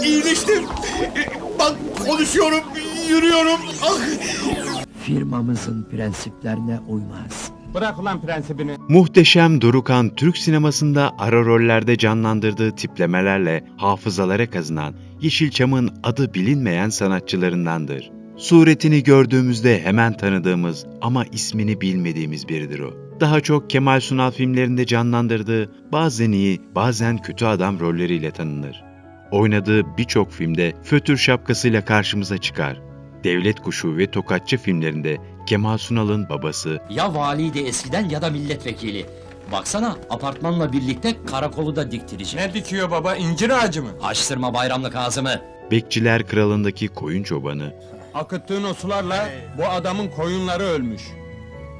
İyileştim. Bak konuşuyorum, yürüyorum. Ah! Firmamızın prensiplerine uymaz. Bırak ulan prensibini. Muhteşem Durukan, Türk sinemasında ara rollerde canlandırdığı tiplemelerle hafızalara kazınan Yeşilçam'ın adı bilinmeyen sanatçılarındandır. Suretini gördüğümüzde hemen tanıdığımız ama ismini bilmediğimiz biridir o. Daha çok Kemal Sunal filmlerinde canlandırdığı bazen iyi, bazen kötü adam rolleriyle tanınır. Oynadığı birçok filmde fötür şapkasıyla karşımıza çıkar. Devlet Kuşu ve Tokatçı filmlerinde Kemal Sunal'ın babası, Ya valiydi eskiden ya da milletvekili. Baksana apartmanla birlikte karakolu da diktirecek. Ne dikiyor baba, incir ağacı mı? Açtırma bayramlık ağzımı. Bekçiler Kralı'ndaki koyun çobanı, Akıttığın o sularla bu adamın koyunları ölmüş.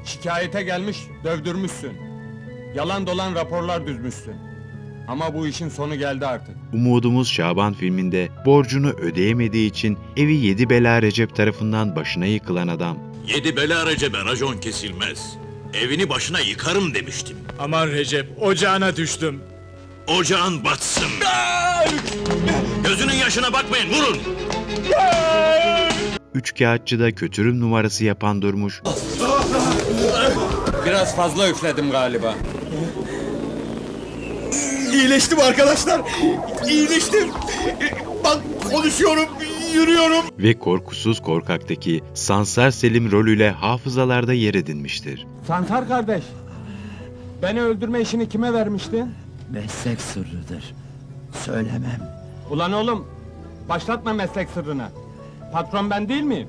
Şikayete gelmiş, dövdürmüşsün. Yalan dolan raporlar düzmüşsün. Ama bu işin sonu geldi artık. Umudumuz Şaban filminde borcunu ödeyemediği için evi yedi bela Recep tarafından başına yıkılan adam, Yedi bela Recep'e racon kesilmez. Evini başına yıkarım demiştim. Aman Recep, ocağına düştüm. Ocağın batsın. Gözünün yaşına bakmayın, vurun. Üçkağıtçıda kötürüm numarası yapan Durmuş, Biraz fazla üfledim galiba. İyileştim arkadaşlar. İyileştim. Bak konuşuyorum, yürüyorum. ve Korkusuz Korkak'taki Sansar Selim rolüyle hafızalarda yer edinmiştir. Sansar kardeş, beni öldürme işini kime vermiştin? Meslek sırrıdır. Söylemem. Ulan oğlum, başlatma meslek sırrını. Patron ben değil miyim?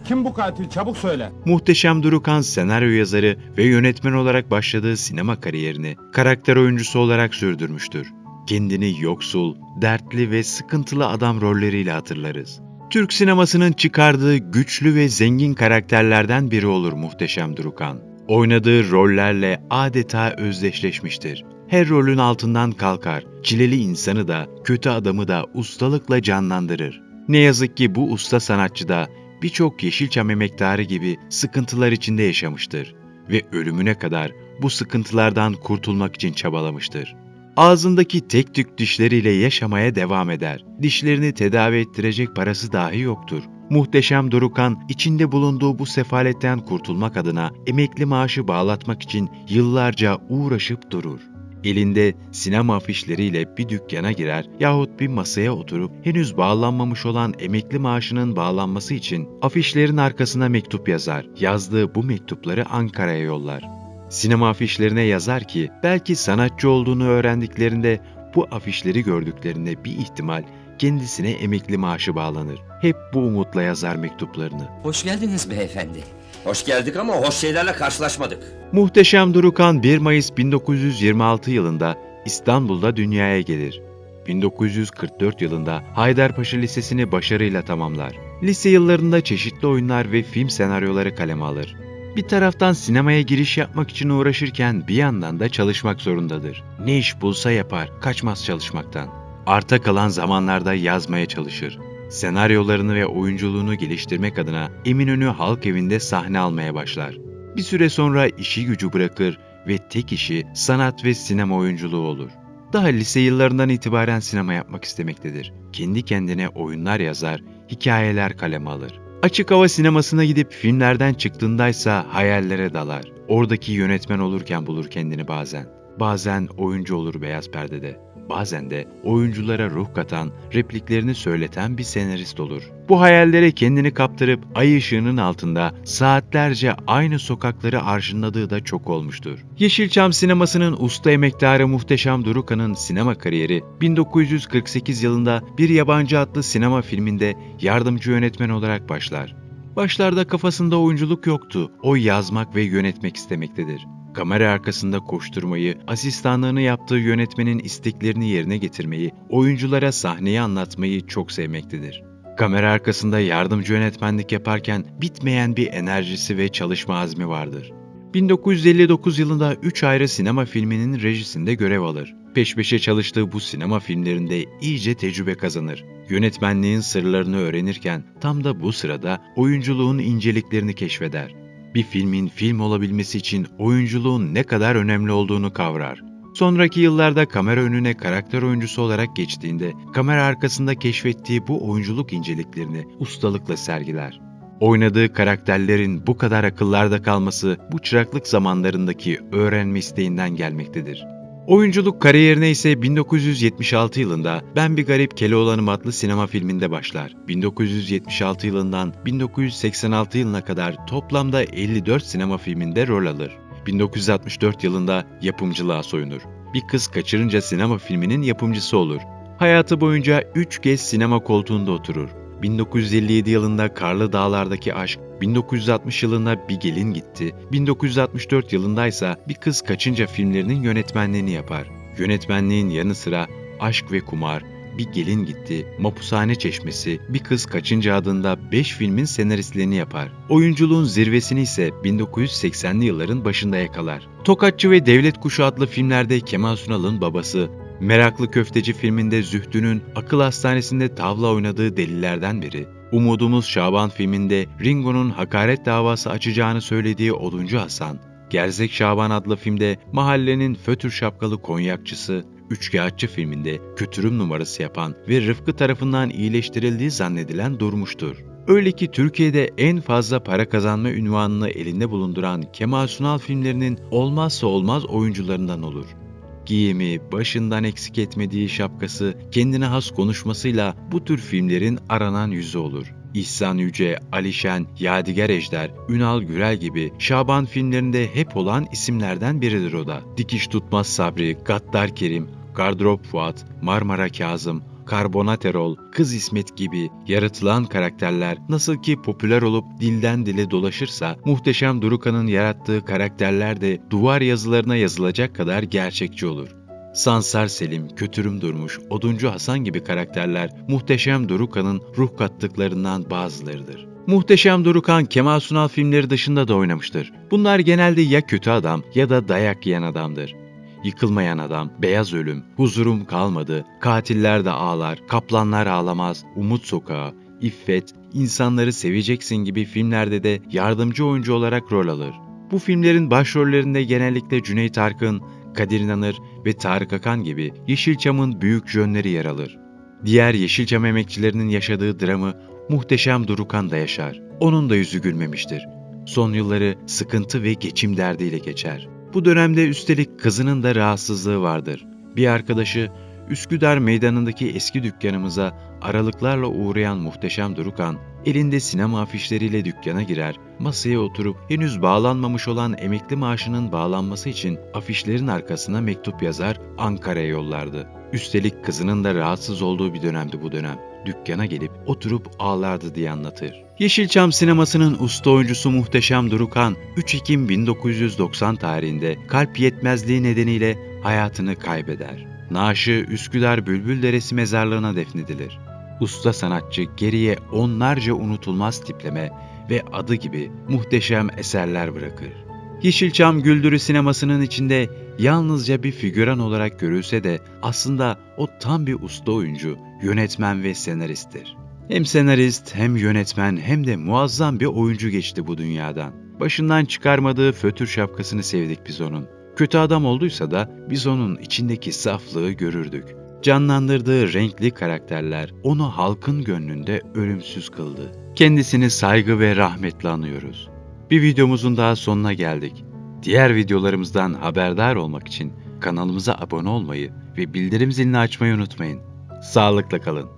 Kim bu katil, çabuk söyle. Muhteşem Durukan senaryo yazarı ve yönetmen olarak başladığı sinema kariyerini karakter oyuncusu olarak sürdürmüştür. Kendini yoksul, dertli ve sıkıntılı adam rolleriyle hatırlarız. Türk sinemasının çıkardığı güçlü ve zengin karakterlerden biri olur Muhteşem Durukan. Oynadığı rollerle adeta özdeşleşmiştir. Her rolün altından kalkar, çileli insanı da, kötü adamı da ustalıkla canlandırır. Ne yazık ki bu usta sanatçı da birçok Yeşilçam emektarı gibi sıkıntılar içinde yaşamıştır ve ölümüne kadar bu sıkıntılardan kurtulmak için çabalamıştır. Ağzındaki tek tük dişleriyle yaşamaya devam eder. Dişlerini tedavi ettirecek parası dahi yoktur. Muhteşem Durukan, içinde bulunduğu bu sefaletten kurtulmak adına emekli maaşı bağlatmak için yıllarca uğraşıp durur. Elinde sinema afişleriyle bir dükkana girer yahut bir masaya oturup henüz bağlanmamış olan emekli maaşının bağlanması için afişlerin arkasına mektup yazar. Yazdığı bu mektupları Ankara'ya yollar. Sinema afişlerine yazar ki belki sanatçı olduğunu öğrendiklerinde bu afişleri gördüklerinde bir ihtimal kendisine emekli maaşı bağlanır. Hep bu umutla yazar mektuplarını. Hoş geldiniz beyefendi. Hoş geldik ama hoş şeylerle karşılaşmadık. Muhteşem Durukan 1 Mayıs 1926 yılında İstanbul'da dünyaya gelir. 1944 yılında Haydarpaşa Lisesi'ni başarıyla tamamlar. Lise yıllarında çeşitli oyunlar ve film senaryoları kaleme alır. Bir taraftan sinemaya giriş yapmak için uğraşırken bir yandan da çalışmak zorundadır. Ne iş bulsa yapar, kaçmaz çalışmaktan. Arta kalan zamanlarda yazmaya çalışır. Senaryolarını ve oyunculuğunu geliştirmek adına Eminönü Halk Evi'nde sahne almaya başlar. Bir süre sonra işi gücü bırakır ve tek işi sanat ve sinema oyunculuğu olur. Daha lise yıllarından itibaren sinema yapmak istemektedir. Kendi kendine oyunlar yazar, hikayeler kaleme alır. Açık hava sinemasına gidip filmlerden çıktığındaysa hayallere dalar. Oradaki yönetmen olurken bulur kendini bazen. Bazen oyuncu olur beyaz perdede. Bazen de oyunculara ruh katan, repliklerini söyleten bir senarist olur. Bu hayallere kendini kaptırıp ay ışığının altında saatlerce aynı sokakları arşınladığı da çok olmuştur. Yeşilçam sinemasının usta emektarı Muhteşem Durukan'ın sinema kariyeri 1948 yılında Bir Yabancı adlı sinema filminde yardımcı yönetmen olarak başlar. Başlarda kafasında oyunculuk yoktu, o yazmak ve yönetmek istemektedir. Kamera arkasında koşturmayı, asistanlığını yaptığı yönetmenin isteklerini yerine getirmeyi, oyunculara sahneyi anlatmayı çok sevmektedir. Kamera arkasında yardımcı yönetmenlik yaparken bitmeyen bir enerjisi ve çalışma azmi vardır. 1959 yılında 3 ayrı sinema filminin rejisinde görev alır. Peş peşe çalıştığı bu sinema filmlerinde iyice tecrübe kazanır. Yönetmenliğin sırlarını öğrenirken tam da bu sırada oyunculuğun inceliklerini keşfeder. Bir filmin film olabilmesi için oyunculuğun ne kadar önemli olduğunu kavrar. Sonraki yıllarda kamera önüne karakter oyuncusu olarak geçtiğinde kamera arkasında keşfettiği bu oyunculuk inceliklerini ustalıkla sergiler. Oynadığı karakterlerin bu kadar akıllarda kalması bu çıraklık zamanlarındaki öğrenme isteğinden gelmektedir. Oyunculuk kariyerine ise 1976 yılında Ben Bir Garip Keloğlanım adlı sinema filminde başlar. 1976 yılından 1986 yılına kadar toplamda 54 sinema filminde rol alır. 1964 yılında yapımcılığa soyunur. Bir Kız Kaçırınca sinema filminin yapımcısı olur. Hayatı boyunca 3 kez sinema koltuğunda oturur. 1957 yılında Karlı Dağlar'daki Aşk, 1960 yılında Bir Gelin Gitti, 1964 yılındaysa Bir Kız Kaçınca filmlerinin yönetmenliğini yapar. Yönetmenliğin yanı sıra Aşk ve Kumar, Bir Gelin Gitti, Mapushane Çeşmesi, Bir Kız Kaçınca adında 5 filmin senaristliğini yapar. Oyunculuğun zirvesini ise 1980'li yılların başında yakalar. Tokatçı ve Devlet Kuşu adlı filmlerde Kemal Sunal'ın babası, Meraklı Köfteci filminde Zühtü'nün akıl hastanesinde tavla oynadığı delilerden biri, Umudumuz Şaban filminde Ringo'nun hakaret davası açacağını söylediği Oduncu Hasan, Gerzek Şaban adlı filmde mahallenin fötür şapkalı konyakçısı, Üçkağıtçı filminde kötürüm numarası yapan ve Rıfkı tarafından iyileştirildiği zannedilen Durmuş'tur. Öyle ki Türkiye'de en fazla para kazanma ünvanını elinde bulunduran Kemal Sunal filmlerinin olmazsa olmaz oyuncularından olur. Giyimi, başından eksik etmediği şapkası, kendine has konuşmasıyla bu tür filmlerin aranan yüzü olur. İhsan Yüce, Alişen, Yadigar Ejder, Ünal Gürel gibi Şaban filmlerinde hep olan isimlerden biridir o da. Dikiş Tutmaz Sabri, Gaddar Kerim, Gardırop Fuat, Marmara Kazım, Karbonaterol, Kız İsmet gibi yaratılan karakterler nasıl ki popüler olup dilden dile dolaşırsa, Muhteşem Durukan'ın yarattığı karakterler de duvar yazılarına yazılacak kadar gerçekçi olur. Sansar Selim, Kötürüm Durmuş, Oduncu Hasan gibi karakterler Muhteşem Durukan'ın ruh kattıklarından bazılarıdır. Muhteşem Durukan, Kemal Sunal filmleri dışında da oynamıştır. Bunlar genelde ya kötü adam ya da dayak yiyen adamdır. Yıkılmayan Adam, Beyaz Ölüm, Huzurum Kalmadı, Katiller de Ağlar, Kaplanlar Ağlamaz, Umut Sokağı, İffet, İnsanları Seveceksin gibi filmlerde de yardımcı oyuncu olarak rol alır. Bu filmlerin başrollerinde genellikle Cüneyt Arkın, Kadir İnanır ve Tarık Akan gibi Yeşilçam'ın büyük jönleri yer alır. Diğer Yeşilçam emekçilerinin yaşadığı dramı Muhteşem Durukan da yaşar. Onun da yüzü gülmemiştir. Son yılları sıkıntı ve geçim derdiyle geçer. Bu dönemde üstelik kızının da rahatsızlığı vardır. Bir arkadaşı, Üsküdar meydanındaki eski dükkanımıza aralıklarla uğrayan Muhteşem Durukan, elinde sinema afişleriyle dükkana girer, masaya oturup henüz bağlanmamış olan emekli maaşının bağlanması için afişlerin arkasına mektup yazar, Ankara'ya yollardı. Üstelik kızının da rahatsız olduğu bir dönemdi bu dönem. Dükkana gelip oturup ağlardı diye anlatır. Yeşilçam sinemasının usta oyuncusu Muhteşem Durukan, 3 Ekim 1990 tarihinde kalp yetmezliği nedeniyle hayatını kaybeder. Naaşı Üsküdar Bülbülderesi mezarlığına defnedilir. Usta sanatçı geriye onlarca unutulmaz tipleme ve adı gibi muhteşem eserler bırakır. Yeşilçam güldürü sinemasının içinde yalnızca bir figüran olarak görülse de aslında o tam bir usta oyuncu, yönetmen ve senaristtir. Hem senarist, hem yönetmen, hem de muazzam bir oyuncu geçti bu dünyadan. Başından çıkarmadığı fötür şapkasını sevdik biz onun. Kötü adam olduysa da biz onun içindeki saflığı görürdük. Canlandırdığı renkli karakterler onu halkın gönlünde ölümsüz kıldı. Kendisini saygı ve rahmetle anıyoruz. Bir videomuzun daha sonuna geldik. Diğer videolarımızdan haberdar olmak için kanalımıza abone olmayı ve bildirim zilini açmayı unutmayın. Sağlıkla kalın.